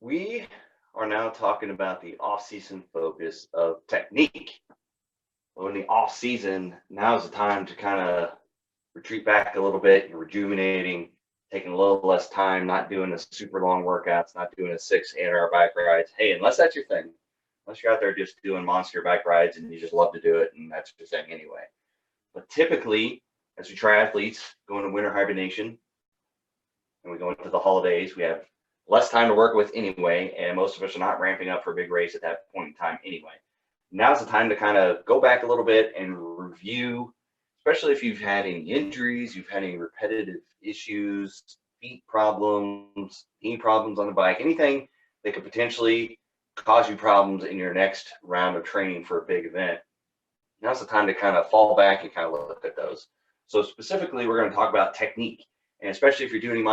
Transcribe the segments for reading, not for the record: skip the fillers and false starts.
We are now talking about the off-season focus of technique. Well, in the off-season, now is the time to kind of retreat back a little bit. You're rejuvenating, taking a little less time, not doing the super long workouts, not doing a 6 8 hour bike rides. Hey, unless that's your thing, unless you're out there just doing monster bike rides and you just love to do it, and that's your thing anyway. But typically, as we triathletes go into winter hibernation, and we go into the holidays, we have less time to work with anyway, and most of us are not ramping up for a big race at that point in time anyway. Now's the time to kind of go back a little bit and review, especially if you've had any injuries, you've had any repetitive issues, feet problems, knee problems on the bike, anything that could potentially cause you problems in your next round of training for a big event. Now's the time to kind of fall back and kind of look at those. So specifically, we're going to talk about technique, and especially if you're doing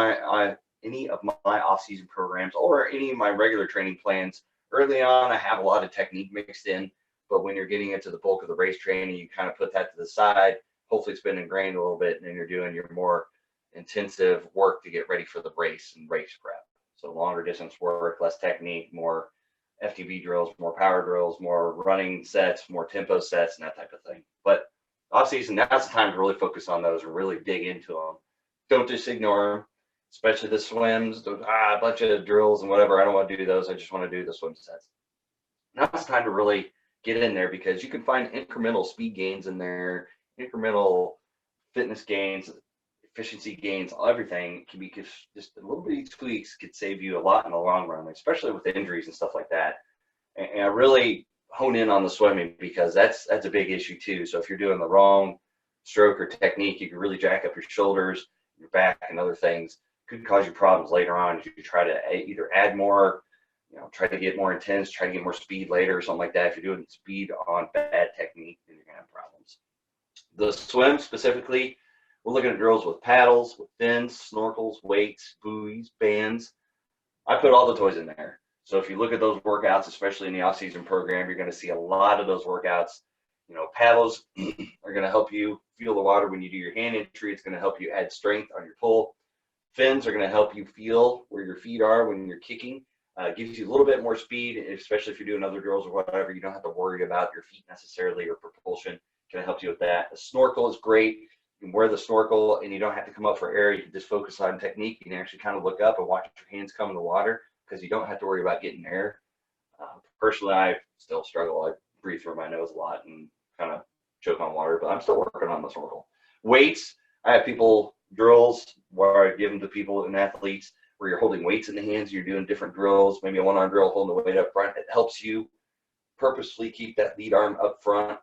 any of my off-season programs or any of my regular training plans. Early on, I have a lot of technique mixed in, but when you're getting into the bulk of the race training, you kind of put that to the side. Hopefully, it's been ingrained a little bit, and then you're doing your more intensive work to get ready for the race and race prep. So longer distance work, less technique, more FTV drills, more power drills, more running sets, more tempo sets, and that type of thing. But off season, now's the time to really focus on those and really dig into them. Don't just ignore them, especially the swims, a bunch of drills and whatever. I don't want to do those. I just want to do the swim sets. Now it's time to really get in there because you can find incremental speed gains in there, incremental fitness gains, efficiency gains, everything can be just a little bitty tweaks could save you a lot in the long run, especially with injuries and stuff like that. And I really hone in on the swimming because that's a big issue too. So if you're doing the wrong stroke or technique, you can really jack up your shoulders, your back, and other things. Could cause you problems later on if you try to either add more, try to get more intense, try to get more speed later or something like that. If you're doing speed on bad technique, then you're gonna have problems. The swim specifically, we're looking at drills with paddles, with fins, snorkels, weights, buoys, bands. I put all the toys in there. So if you look at those workouts, especially in the off-season program, you're going to see a lot of those workouts. Paddles are going to help you feel the water when you do your hand entry. It's going to help you add strength on your pull. Fins are going to help you feel where your feet are when you're kicking. Gives you a little bit more speed, especially if you're doing other drills or whatever. You don't have to worry about your feet necessarily or propulsion. Kind of helps you with that. The snorkel is great. You can wear the snorkel and you don't have to come up for air. You can just focus on technique. You can actually kind of look up and watch your hands come in the water because you don't have to worry about getting air. Personally, I still struggle. I breathe through my nose a lot and kind of choke on water, but I'm still working on the snorkel. Weights, I have people drills where I give them to people and athletes where you're holding weights in the hands. You're doing different drills, maybe a one-arm drill holding the weight up front. It helps you purposefully keep that lead arm up front,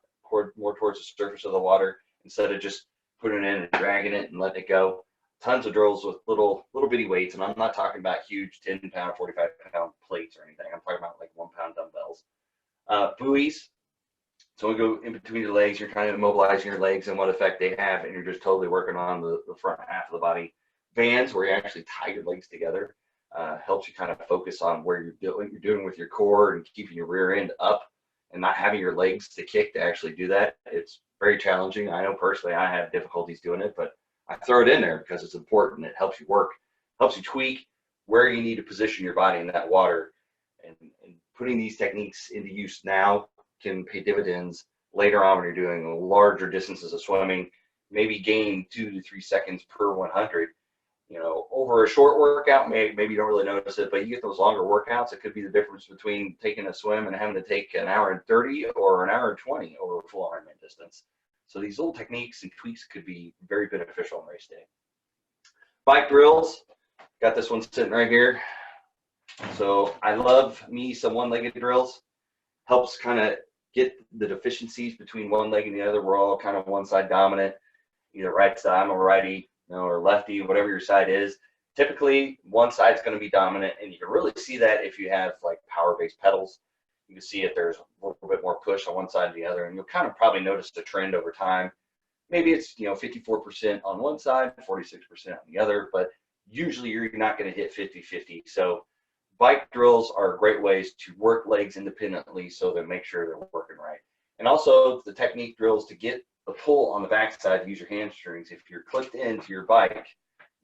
more towards the surface of the water instead of just putting it in and dragging it and letting it go. Tons of drills with little bitty weights, and I'm not talking about huge 10-pound, 45-pound plates or anything. I'm talking about like 1-pound dumbbells. Buoys. So we go in between your legs. You're trying to immobilize your legs and what effect they have, and you're just totally working on the front half of the body. Bands, where you actually tie your legs together, helps you kind of focus on where you're doing with your core and keeping your rear end up and not having your legs to kick to actually do that. It's very challenging. I know personally I have difficulties doing it, but I throw it in there because it's important. It helps you work, helps you tweak where you need to position your body in that water. And putting these techniques into use now can pay dividends later on when you're doing larger distances of swimming, maybe gain 2 to 3 seconds per 100. Over a short workout, maybe you don't really notice it, but you get those longer workouts, it could be the difference between taking a swim and having to take an hour and 30 or an hour and 20 over a full Ironman distance. So these little techniques and tweaks could be very beneficial on race day. Bike drills, got this one sitting right here. So I love me some one-legged drills. Helps kind of get the deficiencies between one leg and the other. We're all kind of one side dominant, either right side, I'm a righty, or lefty, whatever your side is. Typically, one side's going to be dominant, and you can really see that if you have like power-based pedals. You can see if there's a little bit more push on one side or the other, and you'll kind of probably notice the trend over time. Maybe it's 54% on one side, 46% on the other, but usually you're not going to hit 50-50. So bike drills are great ways to work legs independently so they make sure they're working right. And also the technique drills to get the pull on the backside to use your hamstrings. If you're clipped into your bike,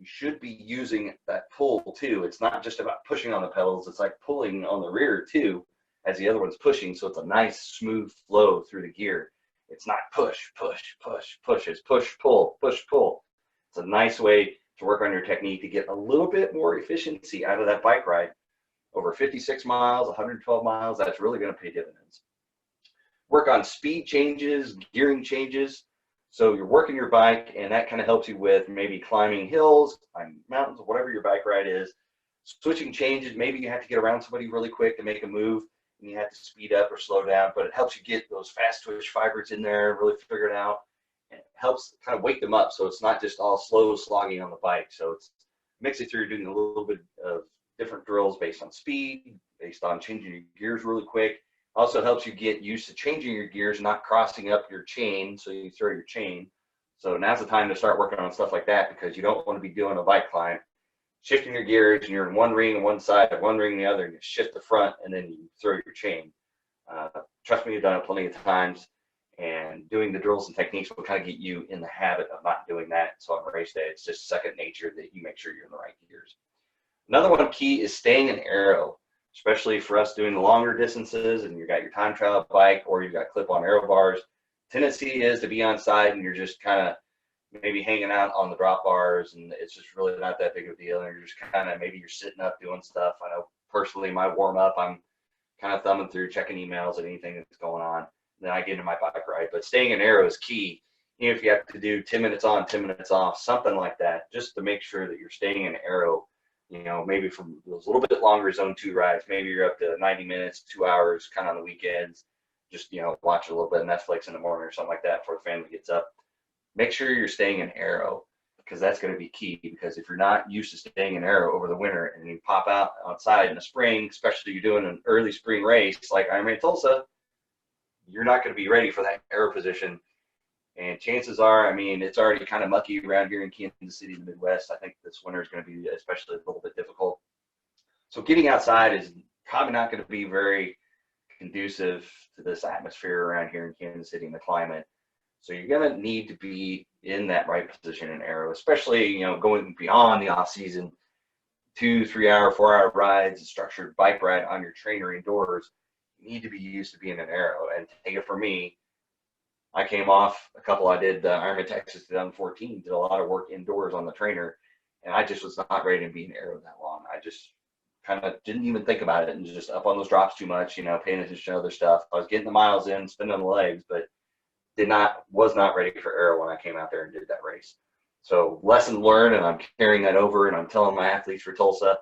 you should be using that pull too. It's not just about pushing on the pedals. It's like pulling on the rear too, as the other one's pushing. So it's a nice smooth flow through the gear. It's not push, push, push, push. It's push, pull, push, pull. It's a nice way to work on your technique to get a little bit more efficiency out of that bike ride. Over 56 miles, 112 miles, that's really going to pay dividends. Work on speed changes, gearing changes. So you're working your bike, and that kind of helps you with maybe climbing hills, climbing mountains, whatever your bike ride is. Switching changes, maybe you have to get around somebody really quick to make a move, and you have to speed up or slow down, but it helps you get those fast twitch fibers in there, really figure it out. And it helps kind of wake them up, so it's not just all slow slogging on the bike. So it's mix it through, doing a little bit of different drills based on speed, based on changing your gears really quick. Also helps you get used to changing your gears, not crossing up your chain, so you throw your chain. So now's the time to start working on stuff like that, because you don't want to be doing a bike climb, shifting your gears, and you're in one ring on one side, one ring on the other, and you shift the front, and then you throw your chain. Trust me, you've done it plenty of times, and doing the drills and techniques will kind of get you in the habit of not doing that. So on race day, it's just second nature that you make sure you're in the right gears. Another one key is staying in aero, especially for us doing the longer distances and you got your time trial bike or you've got clip-on aero bars. Tendency is to be on side and you're just kind of maybe hanging out on the drop bars, and it's just really not that big of a deal. And you're just kind of, maybe you're sitting up doing stuff. I know personally my warm up, I'm kind of thumbing through, checking emails and anything that's going on. Then I get into my bike ride. But staying in aero is key. Even if you have to do 10 minutes on, 10 minutes off, something like that, just to make sure that you're staying in aero. You know, maybe from those little bit longer zone 2 rides, maybe you're up to 90 minutes, 2 hours, kind of on the weekends. Just, you know, watch a little bit of Netflix in the morning or something like that before the family gets up. Make sure you're staying in aero, because that's going to be key. Because if you're not used to staying in aero over the winter and you pop out outside in the spring, especially you're doing an early spring race like Ironman Tulsa, you're not going to be ready for that aero position. And chances are, I mean, it's already kind of mucky around here in Kansas City, the Midwest. I think this winter is going to be especially a little bit difficult. So getting outside is probably not going to be very conducive to this atmosphere around here in Kansas City and the climate. So you're going to need to be in that right position in aero, especially, you know, going beyond the off season, 2, 3 hour, 4 hour rides, a structured bike ride on your trainer indoors. You need to be used to being in aero. And take it from me, I came off a couple. I did Ironman Texas 2014, did a lot of work indoors on the trainer, and I just was not ready to be in aero that long. I just kind of didn't even think about it and just up on those drops too much, you know, paying attention to other stuff. I was getting the miles in, spinning the legs, but was not ready for aero when I came out there and did that race. So lesson learned, and I'm carrying that over, and I'm telling my athletes for Tulsa,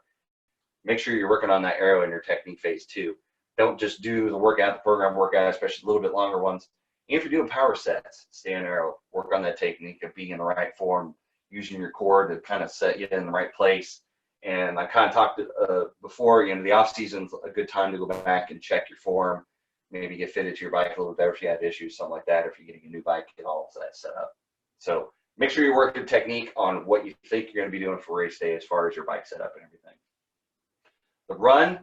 make sure you're working on that aero in your technique phase too. Don't just do the program workout, especially a little bit longer ones. If you're doing power sets, stay in aero, work on that technique of being in the right form, using your core to kind of set you in the right place. And I kind of talked before, you know, the off season's a good time to go back and check your form, maybe get fitted to your bike a little better if you had issues, something like that. Or if you're getting a new bike, get all of that set up. So make sure you're working technique on what you think you're going to be doing for race day as far as your bike setup and everything. The run,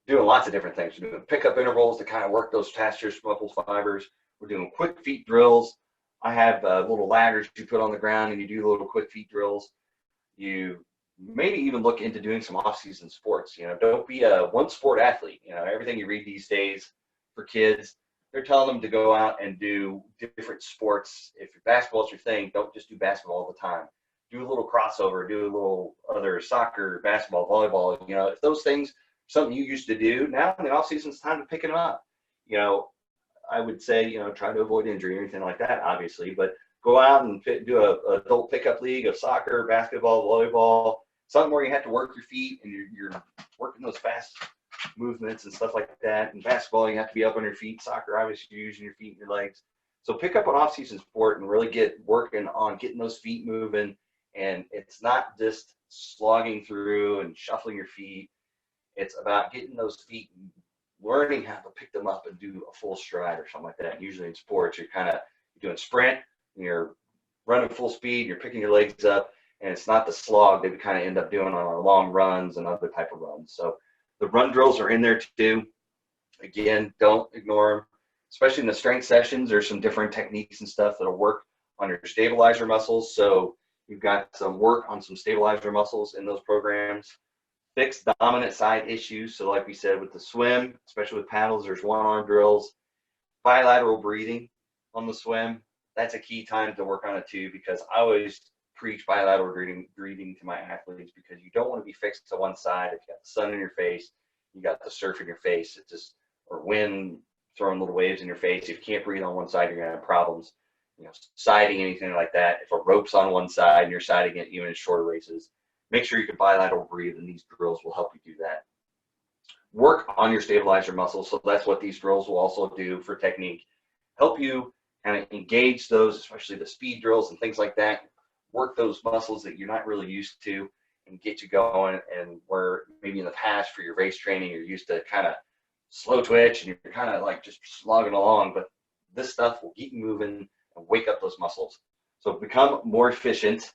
doing lots of different things. We're doing pickup intervals to kind of work those faster muscle fibers. We're doing quick feet drills. I have little ladders you put on the ground and you do little quick feet drills. You maybe even look into doing some off-season sports. You know, don't be a one sport athlete. You know, everything you read these days for kids, they're telling them to go out and do different sports. If basketball is your thing, don't just do basketball all the time. Do a little crossover, do a little other soccer, basketball, volleyball. You know, if those things are something you used to do, now in the off-season, it's time to pick them up. You know, I would say, you know, try to avoid injury or anything like that, obviously, but go out and do a adult pickup league of soccer, basketball, volleyball, something where you have to work your feet and you're working those fast movements and stuff like that. In basketball, you have to be up on your feet. Soccer, obviously, you're using your feet and your legs. So pick up an off-season sport and really get working on getting those feet moving. And it's not just slogging through and shuffling your feet. It's about getting those feet and learning how to pick them up and do a full stride or something like that. And usually in sports, you're doing sprint, and you're running full speed, you're picking your legs up, and it's not the slog that we kind of end up doing on our long runs and other type of runs. So the run drills are in there too. Again, don't ignore them, especially in the strength sessions. There's some different techniques and stuff that'll work on your stabilizer muscles. So You've got some work on some stabilizer muscles in those programs. Fix dominant side issues. So like we said, with the swim, especially with paddles, there's one-arm drills. Bilateral breathing on the swim. That's a key time to work on it too, because I always preach bilateral breathing to my athletes, because you don't want to be fixed to one side. If you got the sun in your face, you got the surf in your face, it just, or wind throwing little waves in your face. If you can't breathe on one side, you're gonna have problems. Siding, anything like that. If a rope's on one side and you're siding it, even in shorter races, make sure you can bilateral breathe, and these drills will help you do that. Work on your stabilizer muscles. So that's what these drills will also do for technique. Help you kind of engage those, especially the speed drills and things like that. Work those muscles that you're not really used to and get you going. And where maybe in the past for your race training, you're used to kind of slow twitch and you're kind of like just slogging along, but this stuff will get you moving and wake up those muscles. So become more efficient.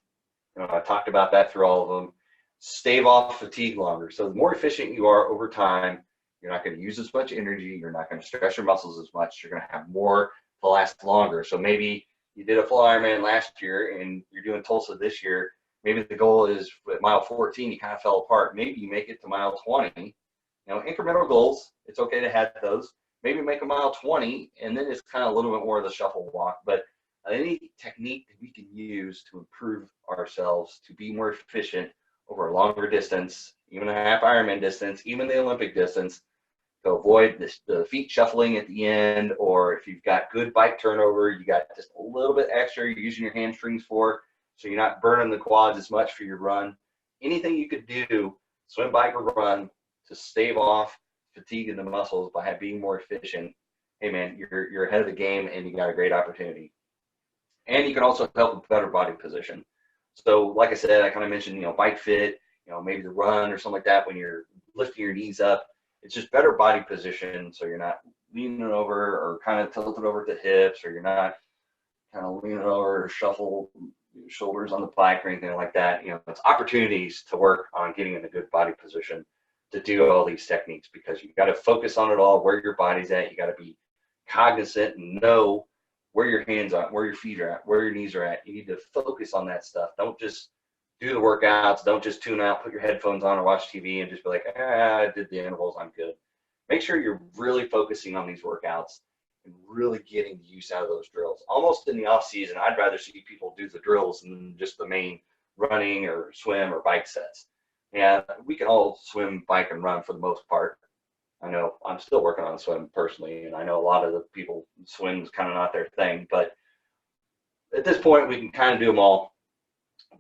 I talked about that through all of them. Stave off fatigue longer. So the more efficient you are over time, you're not going to use as much energy. You're not going to stress your muscles as much. You're going to have more to last longer. So maybe you did a full Ironman last year and you're doing Tulsa this year. Maybe the goal is at mile 14, you kind of fell apart. Maybe you make it to mile 20. Incremental goals, it's okay to have those. Maybe make a mile 20, and then it's kind of a little bit more of the shuffle walk. But any technique that we can use to improve ourselves, to be more efficient over a longer distance, even a half Ironman distance, even the Olympic distance, to avoid the feet shuffling at the end, or if you've got good bike turnover, you got just a little bit extra you're using your hamstrings for, so you're not burning the quads as much for your run. Anything you could do, swim, bike, or run, to stave off fatigue in the muscles by being more efficient, hey man, you're ahead of the game and you got a great opportunity. And you can also help with better body position. So like I said, I kind of mentioned, bike fit, maybe the run or something like that, when you're lifting your knees up, it's just better body position. So you're not leaning over or kind of tilted over to hips, or you're not kind of leaning over or shuffle your shoulders on the bike or anything like that. It's opportunities to work on getting in a good body position to do all these techniques, because you got to focus on it all, where your body's at. You got to be cognizant and know where your hands are, where your feet are at, where your knees are at. You need to focus on that stuff. Don't just do the workouts. Don't just tune out, put your headphones on or watch TV and just be like, I did the intervals, I'm good. Make sure you're really focusing on these workouts and really getting the use out of those drills. Almost in the off season, I'd rather see people do the drills than just the main running or swim or bike sets. And we can all swim, bike, and run for the most part. I know I'm still working on swim personally, and I know a lot of the people, swim's kind of not their thing, but at this point we can kind of do them all.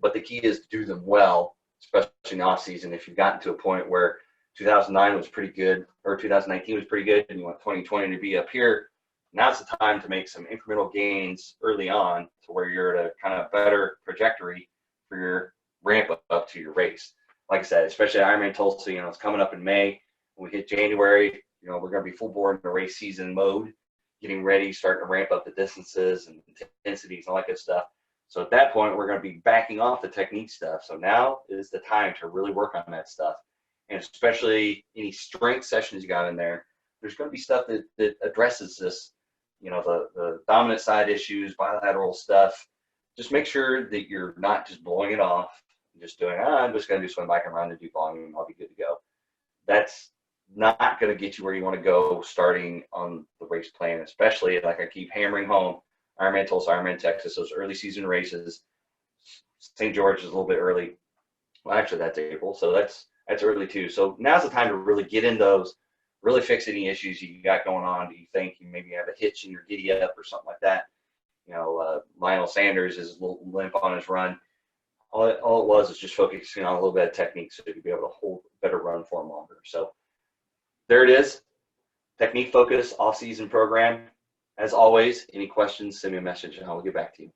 But the key is to do them well, especially in the off season. If you've gotten to a point where 2009 was pretty good, or 2019 was pretty good, and you want 2020 to be up here, now's the time to make some incremental gains early on, to where you're at a kind of better trajectory for your ramp up to your race. Like I said, especially Ironman Tulsa, it's coming up in May. When we hit January, we're going to be full bore in the race season mode, getting ready, starting to ramp up the distances and intensities and all that good stuff. So at that point, we're going to be backing off the technique stuff. So now is the time to really work on that stuff. And especially any strength sessions you got in there, there's going to be stuff that addresses this, the dominant side issues, bilateral stuff. Just make sure that you're not just blowing it off, just doing, I'm just going to do swim, bike, and run and do volume, I'll be good to go. That's not going to get you where you want to go starting on the race plan, especially, like I keep hammering home, Ironman Tulsa, Ironman Texas, those early season races. St. George is a little bit early. Well, actually, that's April, so that's early too. So now's the time to really get in those, really fix any issues you got going on. Do you think you maybe have a hitch in your giddy up or something like that? Lionel Sanders is a little limp on his run. All it was is just focusing on a little bit of technique so you could be able to hold a better run for him longer. So there it is. Technique focus off-season program. As always, any questions, send me a message and I will get back to you.